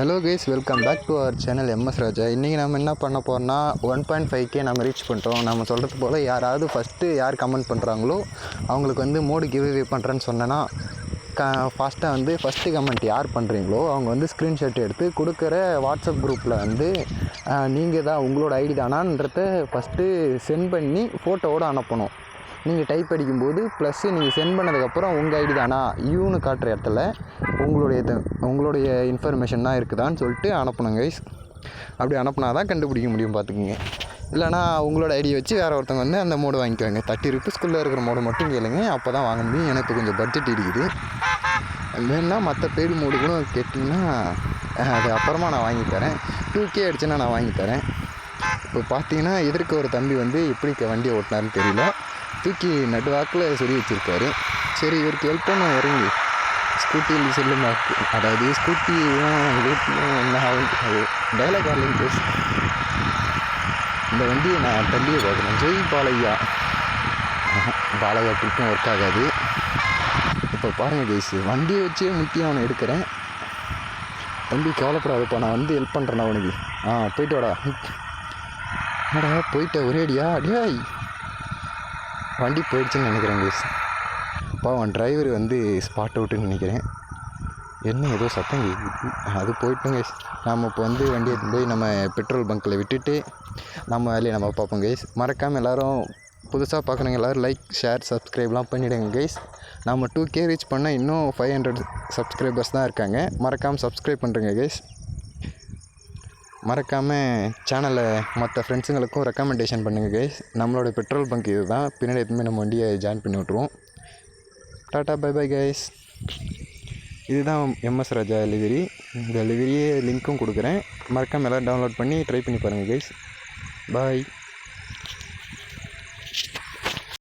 Hello guys, welcome back to our channel MS Raja. இன்றைக்கி நம்ம என்ன பண்ண போகிறோம்னா 1.5K நம்ம ரீச் பண்ணிட்டோம். நம்ம சொல்கிறது போல் யாராவது ஃபஸ்ட்டு யார் கமெண்ட் பண்ணுறாங்களோ அவங்களுக்கு வந்து மோடு கிவ்அவே பண்ணுறேன்னு சொன்னேன்னா ஃபாஸ்ட்டாக வந்து ஃபஸ்ட்டு கமெண்ட் யார் பண்ணுறீங்களோ அவங்க வந்து ஸ்க்ரீன்ஷாட் எடுத்து கொடுக்குற வாட்ஸ்அப் குரூப்பில் வந்து நீங்கள் தான் உங்களோட ஐடி தானான்றத ஃபஸ்ட்டு சென்ட் பண்ணி ஃபோட்டோவோடு அனுப்பணும். நீங்கள் டைப் அடிக்கும்போது ப்ளஸ்ஸு நீங்கள் சென்ட் பண்ணதுக்கப்புறம் உங்கள் ஐடி தானா யூன்னு காட்டுற இடத்துல உங்களுடைய இன்ஃபர்மேஷன் தான் இருக்குதான்னு சொல்லிட்டு அனுப்பணும் கைஸ். அப்படி அனுப்புனா தான் கண்டுபிடிக்க முடியும், பார்த்துக்குங்க. இல்லைனா உங்களோட ஐடியை வச்சு வேறு ஒருத்தவங்க வந்து அந்த மோடு வாங்கிக்குவாங்க. 30 ருபீஸ்க்குள்ளே இருக்கிற மோடு மட்டும் கேளுங்க, அப்போ தான் வாங்க முடியும். எனக்கு கொஞ்சம் பட்ஜெட் இருக்குது. வேணுன்னா மற்ற பெய்டு மோடு கூட கேட்டிங்கன்னா அது அப்புறமா நான் வாங்கி தரேன். 2K அடிச்சுன்னா நான் வாங்கி தரேன். இப்போ பார்த்தீங்கன்னா எதிர்க்க ஒரு தம்பி வந்து எப்படி வண்டியை ஓட்டினாருன்னு தெரியல, தூக்கி நடுவாக்கில் சொல்லி வச்சுருக்காரு. சரி, இவருக்கு ஹெல்ப் பண்ண இறங்கி ஸ்கூட்டியில் செல்லும் வாக்கு, அதாவது ஸ்கூட்டியும் வீட்டிலும் என்ன ஆகும் டைலாக் ஆர்லையும் பேசு. இந்த வண்டியை நான் தள்ளியே பார்க்கணும். ஜெய் பாலையா, பாலையா ட்ரிப்பும் ஒர்க் ஆகாது. இப்போ பாருங்கள் கைஸ், வண்டியை வச்சே முக்கியம் அவனை எடுக்கிறேன். தம்பி கவலைப்படாதப்பா, நான் வந்து ஹெல்ப் பண்ணுறேன் அவனுக்கு. போயிட்டு வாடா. என்னடா போயிட்ட ஒரே அடியா? அடியாய் வண்டி போயிடுச்சுன்னு நினைக்கிறேன் கைஸ். அவன் டிரைவர் வந்து ஸ்பாட் அவுட்டுன்னு நினைக்கிறேன். என்ன ஏதோ சத்தம் கேட்குது, அது போயிட்டோம் கைஸ். நம்ம இப்போ வந்து வண்டியை போய் நம்ம பெட்ரோல் பங்க்கில் விட்டுட்டு நம்ம வேலையை நம்ம பார்ப்போம் கைஸ். மறக்காமல் எல்லோரும் புதுசாக பார்க்குறவங்க எல்லோரும் லைக், ஷேர், சப்ஸ்கிரைப்லாம் பண்ணிவிடுங்க கைஸ். நம்ம 2K ரீச் பண்ணால் இன்னும் 500 சப்ஸ்கிரைபர்ஸ் தான் இருக்காங்க. மறக்காமல் சப்ஸ்கிரைப் பண்ணுறேங்க கைஸ். மறக்காமல் சேனலை மற்ற ஃப்ரெண்ட்ஸுங்களுக்கும் ரெக்கமெண்டேஷன் பண்ணுங்கள் கைஸ். நம்மளோட பெட்ரோல் பங்க் இது தான். பின்னாடி எதுவுமே நம்ம வண்டியை ஜாயின் பண்ணி விட்ருவோம். Tata bye bye guys. இதுதான் எம்எஸ் ராஜா டெலிவரியே லிங்க்கும் கொடுக்குறேன். மறக்காமல் எல்லோரும் டவுன்லோட் பண்ணி ட்ரை பண்ணி பாருங்கள் கைஸ். பாய்.